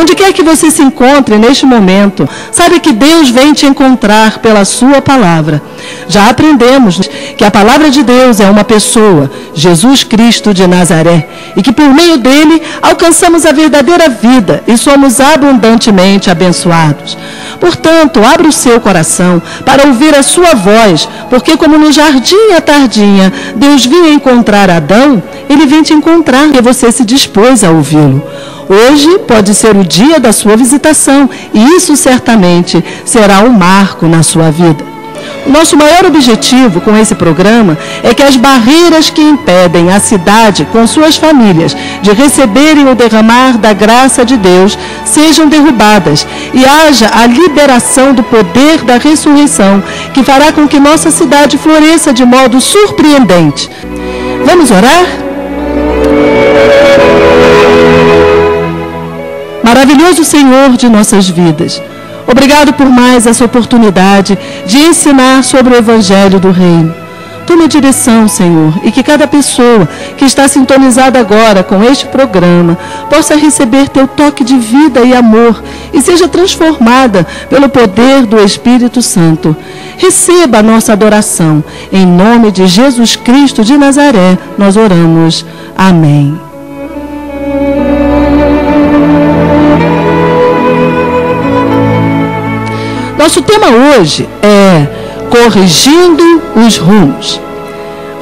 Onde quer que você se encontre neste momento, saiba que Deus vem te encontrar pela sua palavra. Já aprendemos que a palavra de Deus é uma pessoa, Jesus Cristo de Nazaré, e que por meio dele alcançamos a verdadeira vida e somos abundantemente abençoados. Portanto, abra o seu coração para ouvir a sua voz, porque como no jardim à tardinha Deus vinha encontrar Adão, ele vem te encontrar e você se dispôs a ouvi-lo. Hoje pode ser o dia da sua visitação e isso certamente será um marco na sua vida. O nosso maior objetivo com esse programa é que as barreiras que impedem a cidade com suas famílias de receberem o derramar da graça de Deus sejam derrubadas e haja a liberação do poder da ressurreição que fará com que nossa cidade floresça de modo surpreendente. Vamos orar? Maravilhoso Senhor de nossas vidas, obrigado por mais essa oportunidade de ensinar sobre o Evangelho do Reino. Toma direção, Senhor, e que cada pessoa que está sintonizada agora com este programa possa receber Teu toque de vida e amor e seja transformada pelo poder do Espírito Santo. Receba a nossa adoração. Em nome de Jesus Cristo de Nazaré, nós oramos. Amém. Nosso tema hoje é corrigindo os rumos.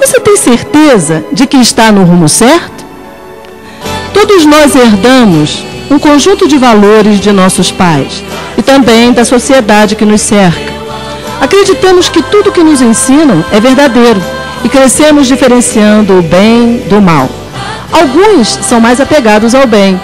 Você tem certeza de que está no rumo certo? Todos nós herdamos um conjunto de valores de nossos pais e também da sociedade que nos cerca. Acreditamos que tudo que nos ensinam é verdadeiro e crescemos diferenciando o bem do mal. Alguns são mais apegados ao bem,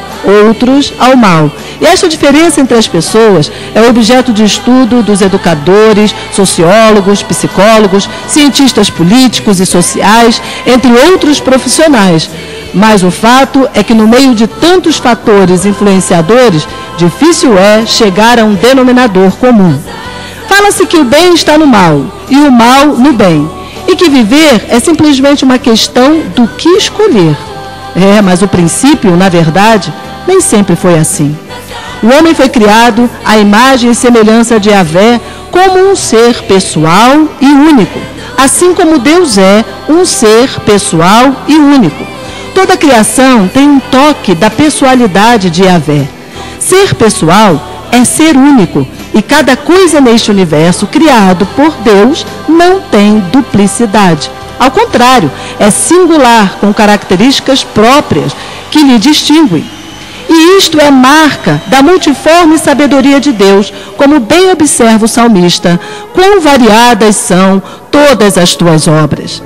outros ao mal. E esta diferença entre as pessoas é objeto de estudo dos educadores, sociólogos, psicólogos, cientistas políticos e sociais, entre outros profissionais. Mas o fato é que no meio de tantos fatores influenciadores, difícil é chegar a um denominador comum. Fala-se que o bem está no mal e o mal no bem, e que viver é simplesmente uma questão do que escolher. Mas o princípio, na verdade, nem sempre foi assim. O homem foi criado à imagem e semelhança de Yahvé como um ser pessoal e único, assim como Deus é um ser pessoal e único. Toda a criação tem um toque da pessoalidade de Yahvé. Ser pessoal é ser único, e cada coisa neste universo criado por Deus não tem duplicidade. Ao contrário, é singular, com características próprias que lhe distinguem. E isto é marca da multiforme sabedoria de Deus, como bem observa o salmista: quão variadas são todas as tuas obras.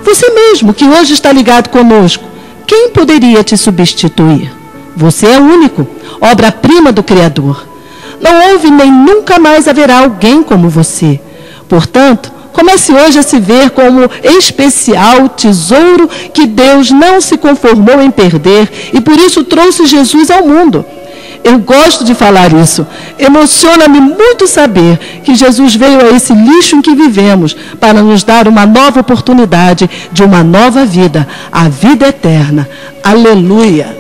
Você mesmo, que hoje está ligado conosco, quem poderia te substituir? Você é único, obra-prima do Criador. Não houve nem nunca mais haverá alguém como você. Portanto, comece hoje a se ver como especial tesouro que Deus não se conformou em perder e por isso trouxe Jesus ao mundo. Eu gosto de falar isso. Emociona-me muito saber que Jesus veio a esse lixo em que vivemos para nos dar uma nova oportunidade de uma nova vida, a vida eterna. Aleluia!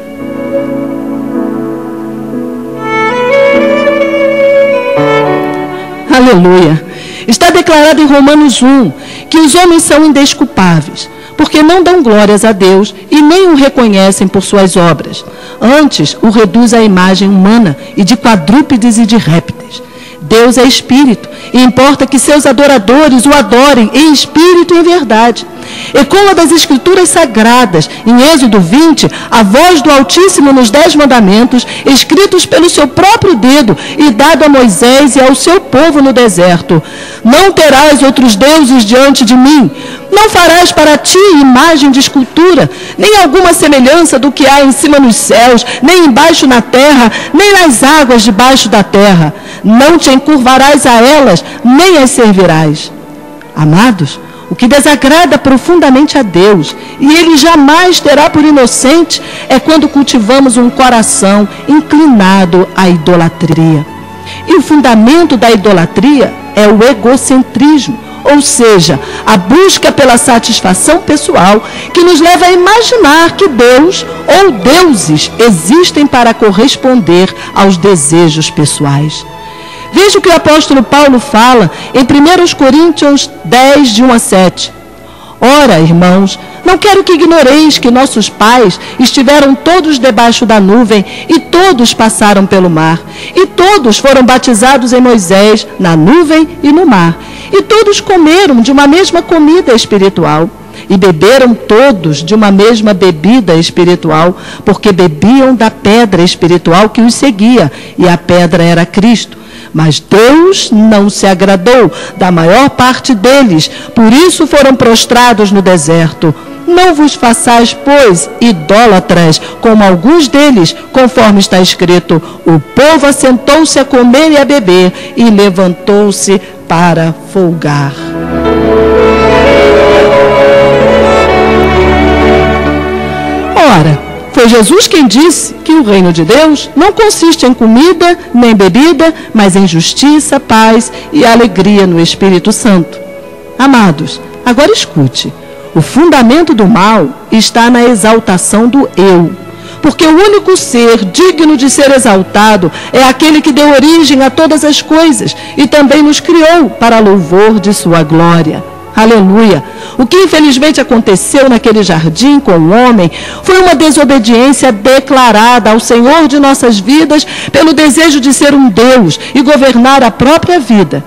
Aleluia! Está declarado em Romanos 1 que os homens são indesculpáveis, porque não dão glórias a Deus e nem o reconhecem por suas obras. Antes, o reduz à imagem humana e de quadrúpedes e de répteis. Deus é espírito e importa que seus adoradores o adorem em espírito e em verdade. Ecoa das Escrituras Sagradas, em Êxodo 20, a voz do Altíssimo nos 10 mandamentos, escritos pelo seu próprio dedo e dado a Moisés e ao seu povo no deserto. Não terás outros deuses diante de mim. Não farás para ti imagem de escultura, nem alguma semelhança do que há em cima nos céus, nem embaixo na terra, nem nas águas debaixo da terra. Não te encurvarás a elas, nem as servirás. Amados, o que desagrada profundamente a Deus, e Ele jamais terá por inocente, é quando cultivamos um coração inclinado à idolatria. E o fundamento da idolatria é o egocentrismo, ou seja, a busca pela satisfação pessoal, que nos leva a imaginar que Deus ou deuses existem para corresponder aos desejos pessoais. Veja o que o apóstolo Paulo fala em 1 Coríntios 10, de 1 a 7. Ora, irmãos, não quero que ignoreis que nossos pais estiveram todos debaixo da nuvem e todos passaram pelo mar. E todos foram batizados em Moisés, na nuvem e no mar. E todos comeram de uma mesma comida espiritual. E beberam todos de uma mesma bebida espiritual, porque bebiam da pedra espiritual que os seguia, e a pedra era Cristo. Mas Deus não se agradou da maior parte deles, por isso foram prostrados no deserto. Não vos façais, pois, idólatras, como alguns deles, conforme está escrito: o povo assentou-se a comer e a beber, e levantou-se para folgar. Ora, foi Jesus quem disse que o reino de Deus não consiste em comida nem bebida, mas em justiça, paz e alegria no Espírito Santo. Amados, agora escute. O fundamento do mal está na exaltação do eu. Porque o único ser digno de ser exaltado é aquele que deu origem a todas as coisas e também nos criou para louvor de sua glória. Aleluia! O que infelizmente aconteceu naquele jardim com o homem foi uma desobediência declarada ao Senhor de nossas vidas pelo desejo de ser um Deus e governar a própria vida.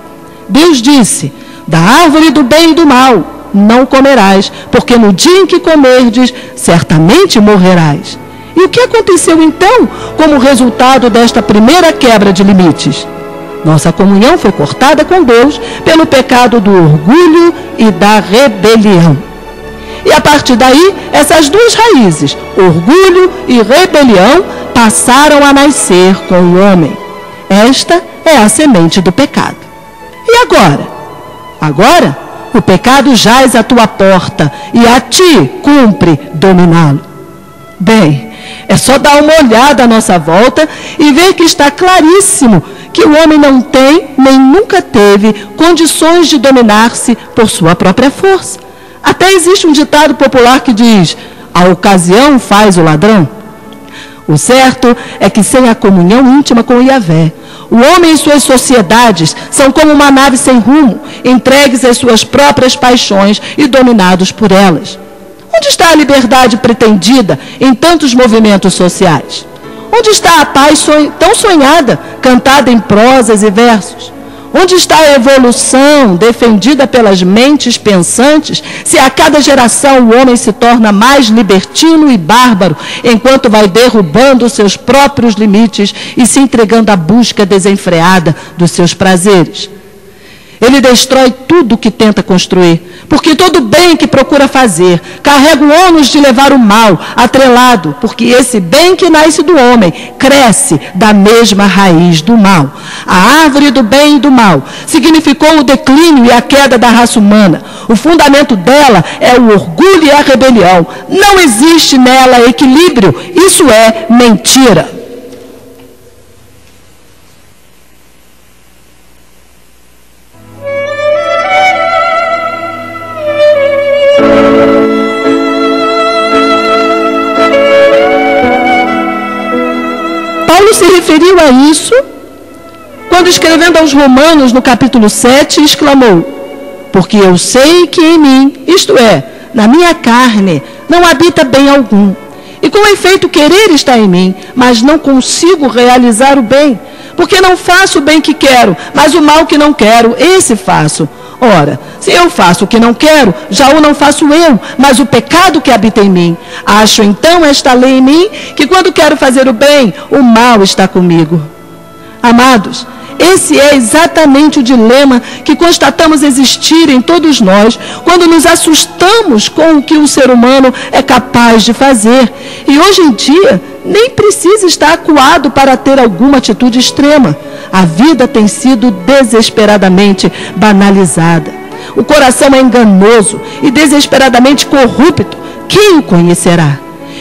Deus disse: da árvore do bem e do mal não comerás, porque no dia em que comerdes, certamente morrerás. E o que aconteceu então como resultado desta primeira quebra de limites? Nossa comunhão foi cortada com Deus pelo pecado do orgulho e da rebelião. E a partir daí, essas duas raízes, orgulho e rebelião, passaram a nascer com o homem. Esta é a semente do pecado. E agora? Agora, o pecado jaz à tua porta e a ti cumpre dominá-lo. Bem, é só dar uma olhada à nossa volta e ver que está claríssimo que o homem não tem, nem nunca teve, condições de dominar-se por sua própria força. Até existe um ditado popular que diz: a ocasião faz o ladrão. O certo é que sem a comunhão íntima com Yahvé, o homem e suas sociedades são como uma nave sem rumo, entregues às suas próprias paixões e dominados por elas. Onde está a liberdade pretendida em tantos movimentos sociais? Onde está a paz tão sonhada, cantada em prosas e versos? Onde está a evolução defendida pelas mentes pensantes, se a cada geração o homem se torna mais libertino e bárbaro, enquanto vai derrubando seus próprios limites e se entregando à busca desenfreada dos seus prazeres? Ele destrói tudo o que tenta construir, porque todo bem que procura fazer carrega o ônus de levar o mal atrelado, porque esse bem que nasce do homem cresce da mesma raiz do mal. A árvore do bem e do mal significou o declínio e a queda da raça humana. O fundamento dela é o orgulho e a rebelião. Não existe nela equilíbrio. Isso é mentira. Se referiu a isso quando, escrevendo aos Romanos, no capítulo 7, exclamou: porque eu sei que em mim, isto é, na minha carne, não habita bem algum. E com efeito querer está em mim, mas não consigo realizar o bem, porque não faço o bem que quero, mas o mal que não quero, esse faço. Ora, se eu faço o que não quero, já o não faço eu, mas o pecado que habita em mim. Acho então esta lei em mim, que quando quero fazer o bem, o mal está comigo. Amados, esse é exatamente o dilema que constatamos existir em todos nós, quando nos assustamos com o que o ser humano é capaz de fazer. E hoje em dia, nem precisa estar acuado para ter alguma atitude extrema. A vida tem sido desesperadamente banalizada. O coração é enganoso e desesperadamente corrupto. Quem o conhecerá?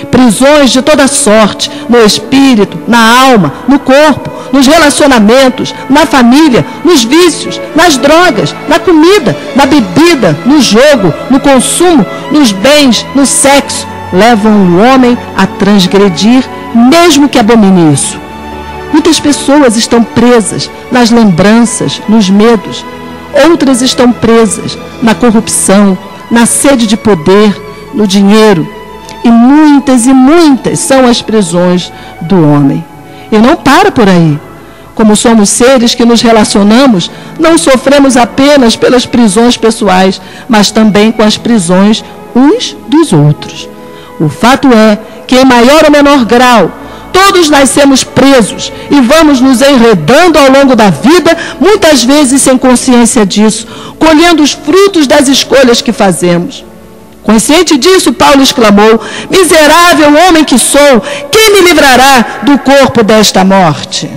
prisões de toda sorte, no espírito, na alma, no corpo, nos relacionamentos, na família, nos vícios, nas drogas, na comida, na bebida, no jogo, no consumo, nos bens, no sexo, levam o homem a transgredir, mesmo que abomine isso. Muitas pessoas estão presas nas lembranças, nos medos. Outras estão presas na corrupção, na sede de poder, no dinheiro. E muitas são as prisões do homem. E não para por aí. Como somos seres que nos relacionamos, não sofremos apenas pelas prisões pessoais, mas também com as prisões uns dos outros. O fato é que, em maior ou menor grau, todos nascemos presos e vamos nos enredando ao longo da vida, muitas vezes sem consciência disso, colhendo os frutos das escolhas que fazemos. Consciente disso, Paulo exclamou: miserável homem que sou, quem me livrará do corpo desta morte?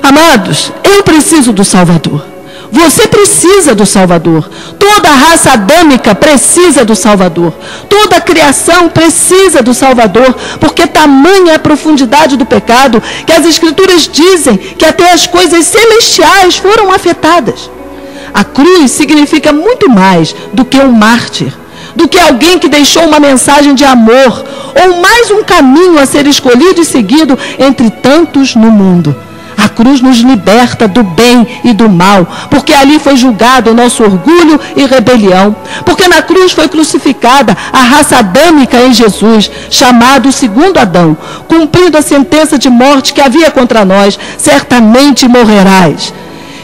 Amados, eu preciso do Salvador. Você precisa do Salvador. Toda a raça adâmica precisa do Salvador. Toda a criação precisa do Salvador, porque tamanha é a profundidade do pecado que as Escrituras dizem que até as coisas celestiais foram afetadas. A cruz significa muito mais do que um mártir, do que alguém que deixou uma mensagem de amor, ou mais um caminho a ser escolhido e seguido entre tantos no mundo. A cruz nos liberta do bem e do mal, porque ali foi julgado o nosso orgulho e rebelião, porque na cruz foi crucificada a raça adâmica em Jesus, chamado segundo Adão, cumprindo a sentença de morte que havia contra nós: certamente morrerás.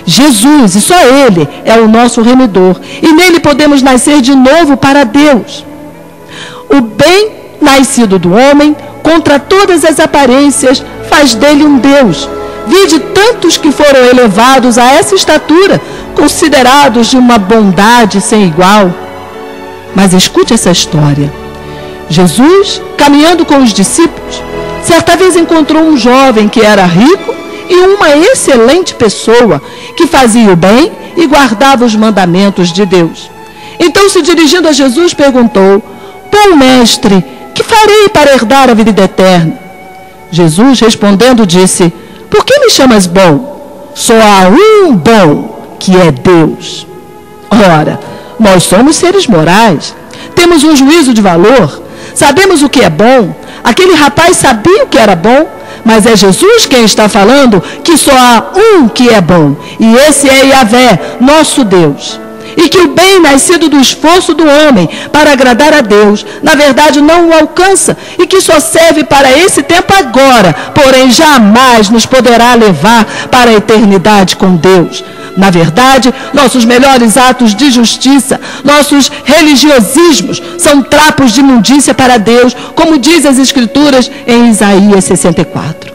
Jesus, e só Ele, é o nosso remidor, e nele podemos nascer de novo para Deus. O bem nascido do homem, contra todas as aparências, faz dele um Deus. Vide tantos que foram elevados a essa estatura, considerados de uma bondade sem igual. Mas escute essa história. Jesus, caminhando com os discípulos, certa vez encontrou um jovem que era rico e uma excelente pessoa, que fazia o bem e guardava os mandamentos de Deus. Então, se dirigindo a Jesus, perguntou: bom mestre, que farei para herdar a vida eterna? Jesus, respondendo, disse: por que me chamas bom? Só há um bom, que é Deus. Ora, nós somos seres morais, temos um juízo de valor, sabemos o que é bom. Aquele rapaz sabia o que era bom, mas é Jesus quem está falando que só há um que é bom, e esse é Yahvé, nosso Deus. E que o bem nascido do esforço do homem para agradar a Deus, na verdade não o alcança, e que só serve para esse tempo agora, porém jamais nos poderá levar para a eternidade com Deus. Na verdade, nossos melhores atos de justiça, nossos religiosismos, são trapos de imundícia para Deus, como diz as Escrituras em Isaías 64.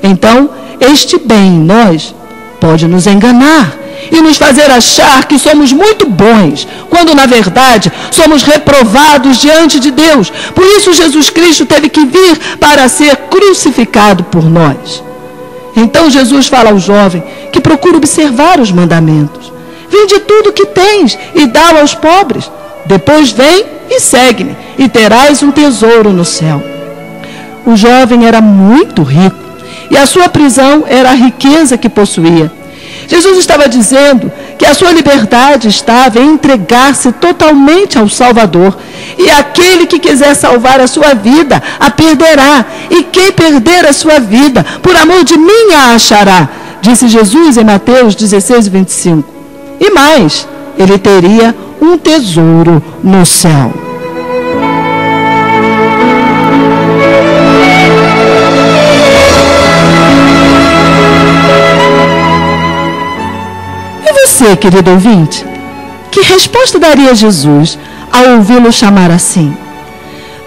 Então, este bem em nós pode nos enganar e nos fazer achar que somos muito bons, quando na verdade somos reprovados diante de Deus. Por isso Jesus Cristo teve que vir para ser crucificado por nós. Então Jesus fala ao jovem que procura observar os mandamentos. Vende tudo o que tens e dá-o aos pobres. Depois vem e segue-me, e terás um tesouro no céu. O jovem era muito rico, e a sua prisão era a riqueza que possuía. Jesus estava dizendo que a sua liberdade estava em entregar-se totalmente ao Salvador. E aquele que quiser salvar a sua vida, a perderá. E quem perder a sua vida, por amor de mim, a achará. Disse Jesus em Mateus 16, 25. E mais, ele teria um tesouro no céu. Você, querido ouvinte, que resposta daria Jesus ao ouvi-lo chamar assim?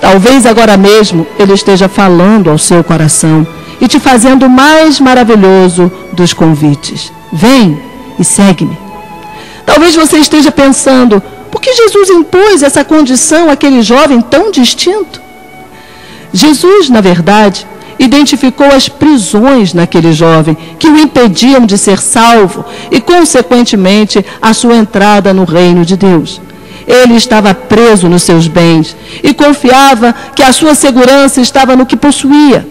Talvez agora mesmo ele esteja falando ao seu coração e te fazendo o mais maravilhoso dos convites: vem e segue-me. Talvez você esteja pensando: por que Jesus impôs essa condição àquele jovem tão distinto? Jesus, na verdade, identificou as prisões naquele jovem que o impediam de ser salvo e, consequentemente, a sua entrada no reino de Deus. Ele estava preso nos seus bens e confiava que a sua segurança estava no que possuía.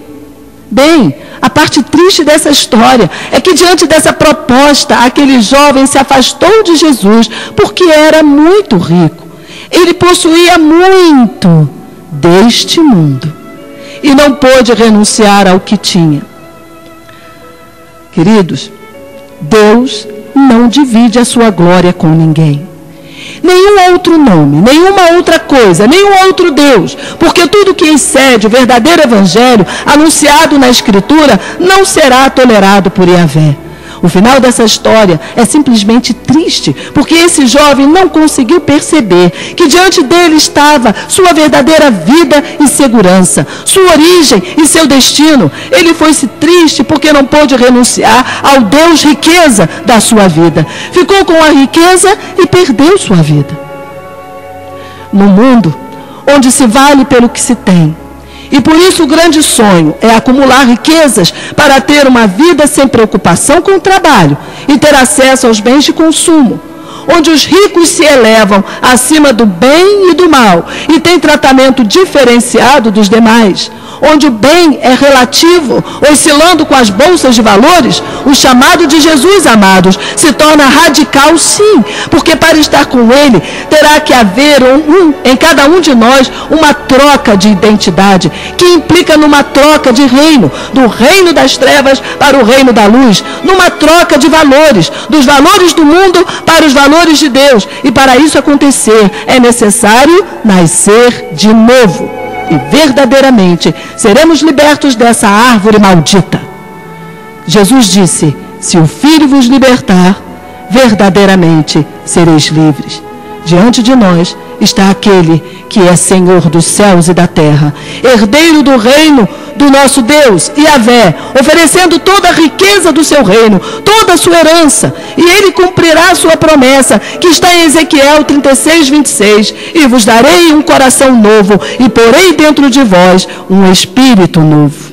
Bem, a parte triste dessa história é que, diante dessa proposta, aquele jovem se afastou de Jesus porque era muito rico. Ele possuía muito deste mundo e não pôde renunciar ao que tinha. Queridos, Deus não divide a sua glória com ninguém. Nenhum outro nome, nenhuma outra coisa, nenhum outro Deus, porque tudo que excede o verdadeiro evangelho anunciado na Escritura não será tolerado por Yahvé. O final dessa história é simplesmente triste, porque esse jovem não conseguiu perceber que diante dele estava sua verdadeira vida e segurança, sua origem e seu destino. Ele foi-se triste porque não pôde renunciar ao Deus riqueza da sua vida. Ficou com a riqueza e perdeu sua vida. No mundo onde se vale pelo que se tem, e por isso o grande sonho é acumular riquezas para ter uma vida sem preocupação com o trabalho e ter acesso aos bens de consumo, onde os ricos se elevam acima do bem e do mal e têm tratamento diferenciado dos demais, onde o bem é relativo, oscilando com as bolsas de valores. O chamado de Jesus, amados, se torna radical, sim, porque para estar com Ele terá que haver em cada um de nós uma troca de identidade, que implica numa troca de reino, do reino das trevas para o reino da luz, numa troca de valores, dos valores do mundo para os valores de Deus. E para isso acontecer, é necessário nascer de novo. E verdadeiramente seremos libertos dessa árvore maldita. Jesus disse: se o Filho vos libertar, verdadeiramente sereis livres. Diante de nós está aquele que é Senhor dos céus e da terra, herdeiro do reino do nosso Deus, Yahvé, oferecendo toda a riqueza do seu reino, toda a sua herança, e ele cumprirá a sua promessa, que está em Ezequiel 36, 26, e vos darei um coração novo, e porei dentro de vós um espírito novo.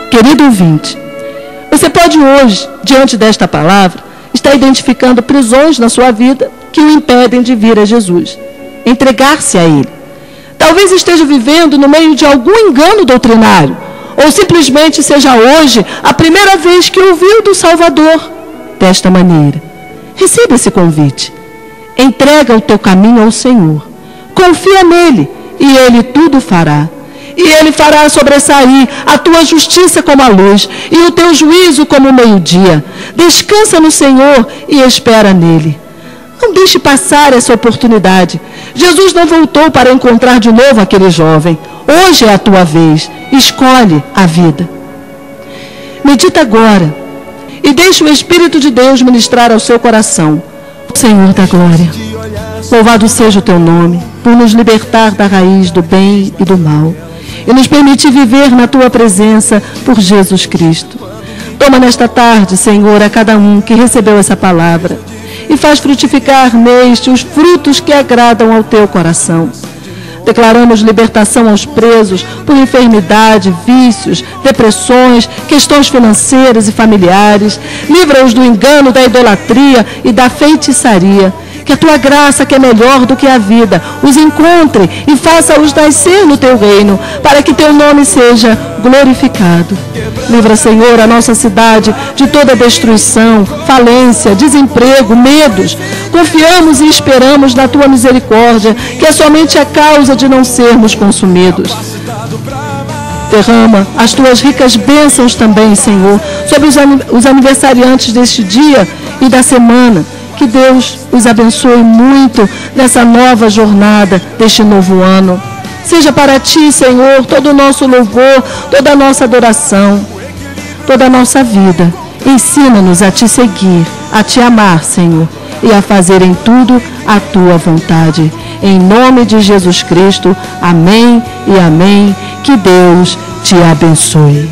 Querido ouvinte, você pode hoje, diante desta palavra, estar identificando prisões na sua vida que o impedem de vir a Jesus, entregar-se a Ele. Talvez esteja vivendo no meio de algum engano doutrinário, ou simplesmente seja hoje a primeira vez que ouviu do Salvador desta maneira. Receba esse convite. Entrega o teu caminho ao Senhor. Confia nele e Ele tudo fará. E Ele fará sobressair a tua justiça como a luz e o teu juízo como o meio-dia. Descansa no Senhor e espera nele. Não deixe passar essa oportunidade. Jesus não voltou para encontrar de novo aquele jovem. Hoje é a tua vez. Escolhe a vida. Medita agora e deixe o Espírito de Deus ministrar ao seu coração. Senhor da glória, louvado seja o teu nome por nos libertar da raiz do bem e do mal e nos permitir viver na tua presença por Jesus Cristo. Toma nesta tarde, Senhor, a cada um que recebeu essa palavra e faz frutificar neste os frutos que agradam ao teu coração. Declaramos libertação aos presos por enfermidade, vícios, depressões, questões financeiras e familiares. Livra-os do engano, da idolatria e da feitiçaria. Que a tua graça, que é melhor do que a vida, os encontre e faça-os nascer no teu reino, para que teu nome seja glorificado. Livra, Senhor, a nossa cidade de toda destruição, falência, desemprego, medos. Confiamos e esperamos na tua misericórdia, que é somente a causa de não sermos consumidos. Derrama as tuas ricas bênçãos também, Senhor, sobre os aniversariantes deste dia e da semana. Que Deus os abençoe muito nessa nova jornada, deste novo ano. Seja para ti, Senhor, todo o nosso louvor, toda a nossa adoração, toda a nossa vida. Ensina-nos a te seguir, a te amar, Senhor, e a fazer em tudo a tua vontade. Em nome de Jesus Cristo, amém e amém. Que Deus te abençoe.